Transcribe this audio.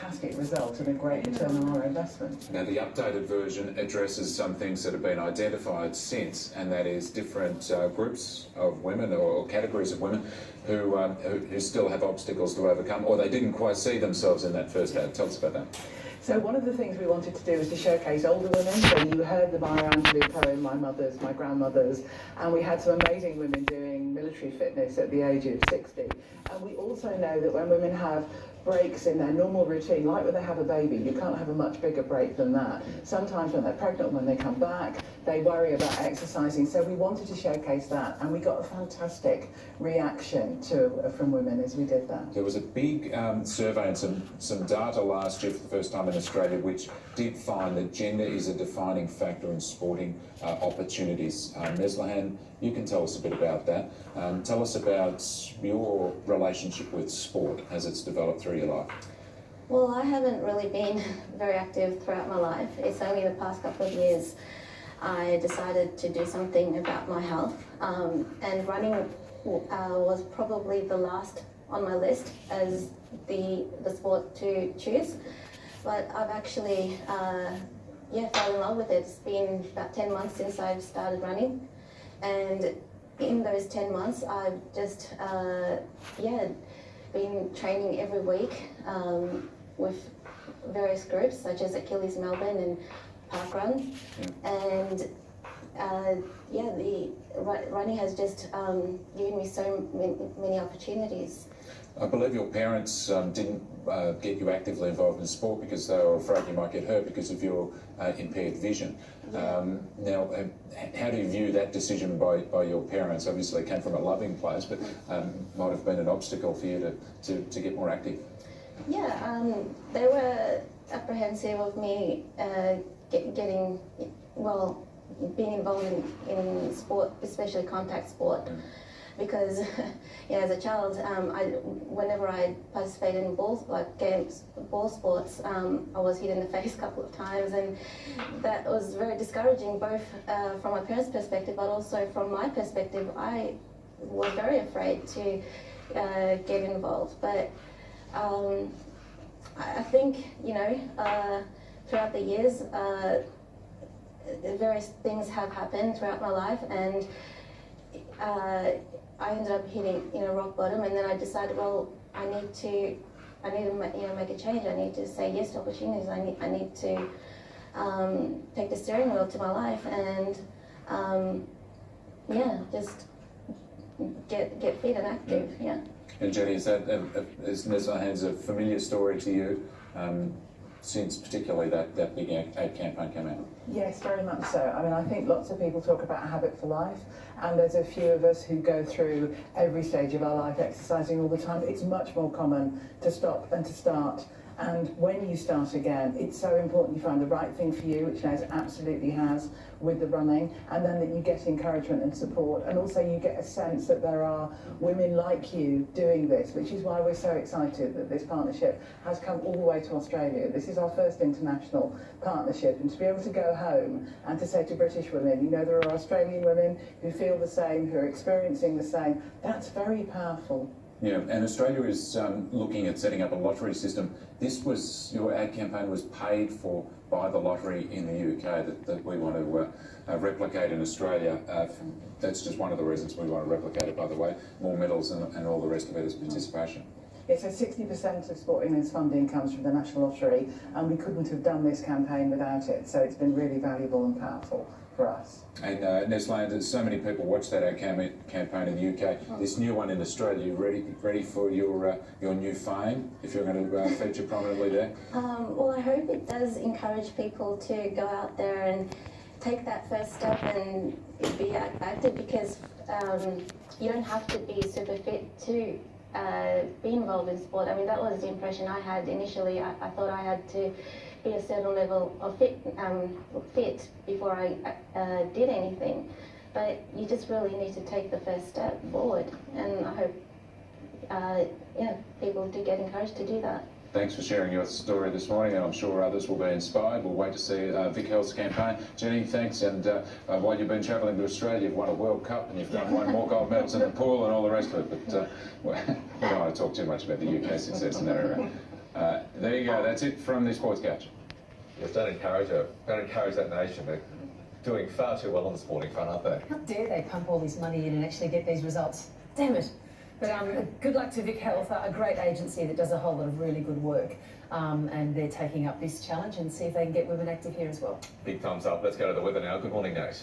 fantastic result and a great return on our investment. Now, the updated version addresses some things that have been identified since, and that is different groups of women or categories of women who still have obstacles to overcome, or they didn't quite see themselves in that first ad. Tell us about that. So one of the things we wanted to do was to showcase older women. So you heard the Maya Angelou poem, My Mothers, My Grandmothers, and we had some amazing women doing military fitness at the age of 60. And we also know that when women have breaks in their normal routine, like when they have a baby, you can't have a much bigger break than that. Sometimes when they're pregnant, when they come back, they worry about exercising. So we wanted to showcase that, and we got a fantastic reaction from women as we did that. There was a big survey and some data last year for the first time in Australia, which did find that gender is a defining factor in sporting opportunities. Neslihan, you can tell us a bit about that. Tell us about your relationship with sport as it's developed through your life. Well, I haven't really been very active throughout my life. It's only the past couple of years I decided to do something about my health, and running was probably the last on my list as the sport to choose. But I've actually fell in love with it. It's been about 10 months since I've started running, and in those 10 months I've just been training every week with various groups such as Achilles Melbourne and Parkrun, and the running has just given me so many opportunities. I believe your parents didn't get you actively involved in sport because they were afraid you might get hurt because of your impaired vision. Now, how do you view that decision by your parents? Obviously it came from a loving place, but might have been an obstacle for you to get more active. Yeah, they were apprehensive of me being involved in sport, especially contact sport. Because as a child, whenever I participated in ball sports, I was hit in the face a couple of times, and that was very discouraging, both from my parents' perspective, but also from my perspective. I was very afraid to get involved, but I think throughout the years, various things have happened throughout my life, and I ended up hitting rock bottom, and then I decided, well, I need to make a change. I need to say yes to opportunities. I need to take the steering wheel to my life, and just get fit and active. Yeah. And Jenny, is Neslihan's a familiar story to you? Since particularly that big ad campaign came out? Yes, very much so. I mean, I think lots of people talk about habit for life, and there's a few of us who go through every stage of our life exercising all the time. It's much more common to stop than to start. And when you start again, it's so important you find the right thing for you, which Nes absolutely has with the running, and then that you get encouragement and support, and also you get a sense that there are women like you doing this, which is why we're so excited that this partnership has come all the way to Australia. This is our first international partnership, and to be able to go home and to say to British women, there are Australian women who feel the same, who are experiencing the same, that's very powerful. Yeah, and Australia is looking at setting up a lottery system. Your ad campaign was paid for by the lottery in the UK that we want to replicate in Australia. That's just one of the reasons we want to replicate it, by the way. More medals and all the rest of it is participation. Yeah, so 60% of Sport England's funding comes from the National Lottery, and we couldn't have done this campaign without it, so it's been really valuable and powerful for us. And Neslihan, so many people watch that ad campaign in the UK. This new one in Australia, you ready for your new fame, if you're going to feature prominently there? Well, I hope it does encourage people to go out there and take that first step and be active, because you don't have to be super fit to be involved in sport. I mean, that was the impression I had initially. I thought I had to be a certain level of fit before I did anything. But you just really need to take the first step forward, and I hope people do get encouraged to do that. Thanks for sharing your story this morning, and I'm sure others will be inspired. We'll wait to see Vic Health's campaign. Jenny, thanks. And while you've been travelling to Australia, you've won a World Cup and you've won more gold medals in the pool and all the rest of it. But we don't want to talk too much about the UK success in that area. There you go. That's it from the Sports Couch. Yes, don't encourage her. Don't encourage that nation. They're doing far too well on the sporting front, aren't they? How dare they pump all this money in and actually get these results? Damn it. But good luck to Vic Health, a great agency that does a whole lot of really good work. And they're taking up this challenge and see if they can get women active here as well. Big thumbs up. Let's go to the weather now. Good morning, Nate.